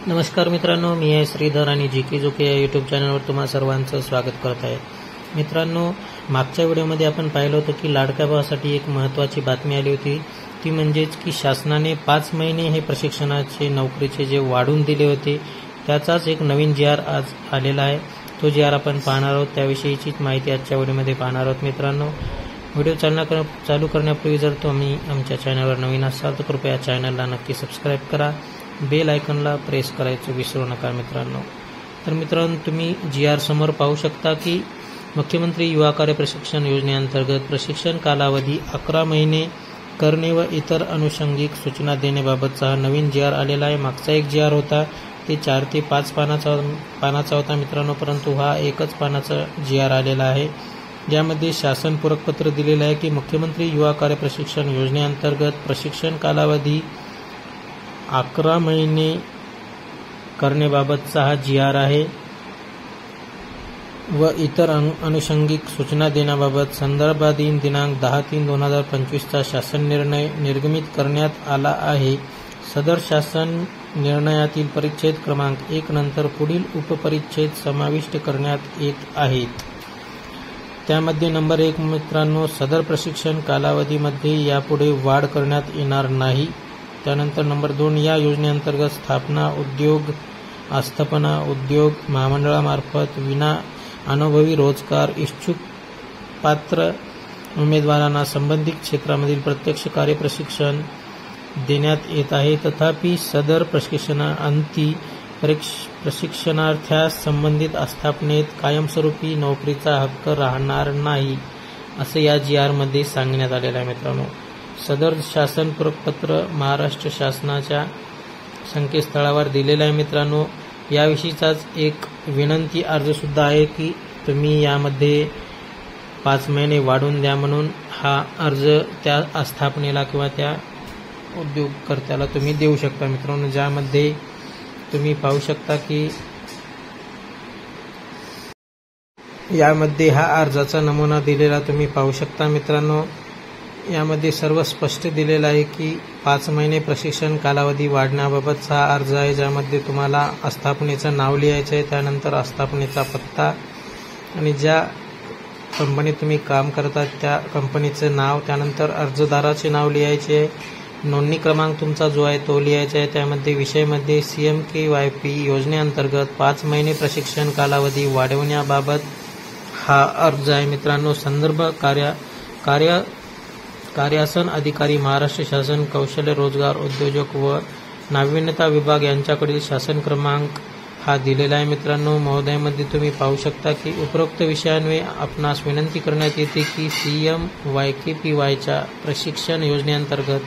नमस्कार मित्रांनो, मी आहे श्रीधर आणि जीके जोके या यूट्यूब चॅनलवर तुम्हा सर्वांचं स्वागत करत आहे. मित्रांनो, मागच्या व्हिडिओमध्ये आपण पाहिलं होतं की लाडक्या भावासाठी एक महत्त्वाची बातमी आली होती. ती म्हणजेच की शासनाने 5 महिने हे प्रशिक्षणाचे नोकरीचे जे वाढून दिले होते त्याचाच एक नवीन GR आज आलेला आहे. तो GR आपण पाहणार आहोत. त्याविषयीचीच माहिती आजच्या व्हिडिओमध्ये पाहणार आहोत. मित्रांनो, व्हिडिओ चालू करण्यापूर्वी जर तुम्ही आमच्या चॅनलवर नवीन असाल तर कृपया चॅनलला नक्की सबस्क्राईब करा. बेल आयकॉनला प्रेस करायचं विसरू नका मित्रांनो. तर मित्रांनो, तुम्ही GR समोर पाहू शकता की मुख्यमंत्री युवा कार्य प्रशिक्षण योजनेअंतर्गत प्रशिक्षण कालावधी 11 महिने करणे व इतर अनुषंगिक सूचना देण्याबाबतचा हा नवीन GR आलेला आहे. मागचा एक GR होता ते 4 ते 5 पानाचा होता मित्रांनो, परंतु हा एकच पानाचा GR आलेला आहे. ज्यामध्ये शासन पूरकपत्र दिलेलं आहे की मुख्यमंत्री युवा कार्य प्रशिक्षण योजनेअंतर्गत प्रशिक्षण कालावधी 11 महिने करण्याबाबतचा हा GR आहे व इतर अनुषंगिक सूचना देण्याबाबत संदर्भाधीन दिनांक 10/3/2025 शासन निर्णय निर्गमित करण्यात आला आहे. सदर शासन निर्णयातील परिच्छेद क्रमांक 1 नंतर पुढील उपपरिच्छेद समाविष्ट करण्यात येत आहेत. त्यामध्ये नंबर 1 मित्रांनो, सदर प्रशिक्षण कालावधीमध्ये यापुढे वाढ करण्यात येणार नाही. त्यानंतर नंबर 2, या योजनेअंतर्गत स्थापना उद्योग आस्थापना उद्योग महामंडळामार्फत विना अनुभवी रोजगार इच्छुक पात्र उमेदवारांना संबंधित क्षेत्रामधील प्रत्यक्ष कार्य प्रशिक्षण देण्यात येत आहे. तथापि सदर प्रशिक्षणाअंती प्रशिक्षणार्थ्यास संबंधित आस्थापनेत कायमस्वरूपी नोकरीचा हक्क राहणार नाही, असे या GR मध्ये सांगण्यात आलेलं आहे. मित्रांनो, सदर शासन पूरकपत्र महाराष्ट्र शासनाच्या संकेतस्थळावर दिलेलं आहे. मित्रांनो, याविषयीचाच एक विनंती अर्ज सुद्धा आहे की तुम्ही यामध्ये 5 महिने वाढवून द्या म्हणून हा अर्ज त्या आस्थापनेला किंवा त्या उद्योगकर्त्याला तुम्ही देऊ शकता. मित्रांनो, ज्यामध्ये तुम्ही पाहू शकता की यामध्ये हा अर्जाचा नमुना दिलेला तुम्ही पाहू शकता. मित्रांनो, यामध्ये सर्व स्पष्ट दिलेलं आहे की 5 महिने प्रशिक्षण कालावधी वाढण्याबाबतचा हा अर्ज आहे. ज्यामध्ये तुम्हाला आस्थापनेचं नाव लिहायचं आहे, त्यानंतर आस्थापनेचा पत्ता आणि ज्या कंपनीत तुम्ही काम करतात त्या कंपनीचं नाव, त्यानंतर अर्जदाराचे नाव लिहायचे आहे, नोंदणी क्रमांक तुमचा जो आहे तो लिहायचा आहे. त्यामध्ये विषयमध्ये CMKYP योजनेअंतर्गत 5 महिने प्रशिक्षण कालावधी वाढवण्याबाबत हा अर्ज आहे. मित्रांनो, संदर्भ कार्यासन अधिकारी महाराष्ट्र शासन कौशल्य रोजगार उद्योजक व नाविन्यता विभाग यांच्याकडील शासन क्रमांक हा दिलेला आहे. मित्रांनो, महोदयामध्ये तुम्ही पाहू शकता की उपरोक्त विषयान्वये आपणास विनंती करण्यात येते की CMYKPYच्या प्रशिक्षण योजनेअंतर्गत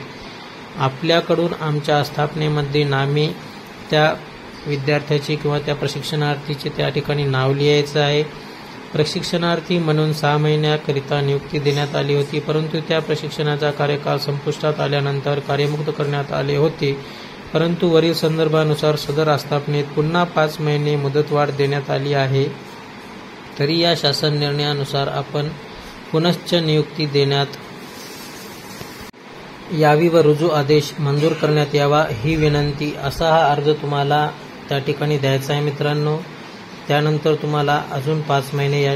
आपल्याकडून आमच्या आस्थापनेमध्ये नामे त्या विद्यार्थ्याचे किंवा त्या प्रशिक्षणार्थीचे त्या ठिकाणी नाव लिहायचं आहे. प्रशिक्षणार्थी म्हणून 6 महिन्याकरिता नियुक्ती देण्यात आली होती, परंतु त्या प्रशिक्षणाचा कार्यकाळ संपुष्टात आल्यानंतर कार्यमुक्त करण्यात आले होते. परंतु वरील संदर्भानुसार सदर आस्थापनेत पुन्हा 5 महिने मुदतवाढ देण्यात आली आहे. तरी या शासन निर्णयानुसार आपण पुनश्च नियुक्ती देण्यात यावी व रुजू आदेश मंजूर करण्यात यावा ही विनंती, असा हा अर्ज तुम्हाला त्या ठिकाणी द्यायचा आहे. मित्रांनो, त्यानंतर तुम्हाला अजून 5 महिने या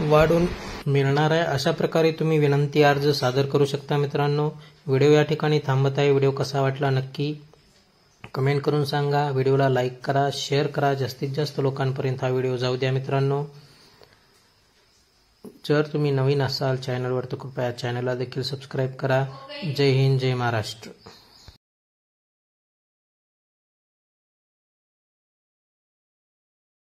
वाढून मिळणार आहे. अशा प्रकारे तुम्ही विनंती अर्ज सादर करू शकता. मित्रांनो, व्हिडिओ या ठिकाणी थांबत आहे. व्हिडिओ कसा वाटला नक्की कमेंट करून सांगा. व्हिडिओला लाईक करा, शेअर करा, जास्तीत जास्त लोकांपर्यंत हा व्हिडिओ जाऊ द्या. मित्रांनो, जर तुम्ही नवीन असाल चॅनलवर तर कृपया चॅनलला देखील सबस्क्राईब करा. जय हिंद, जय महाराष्ट्र.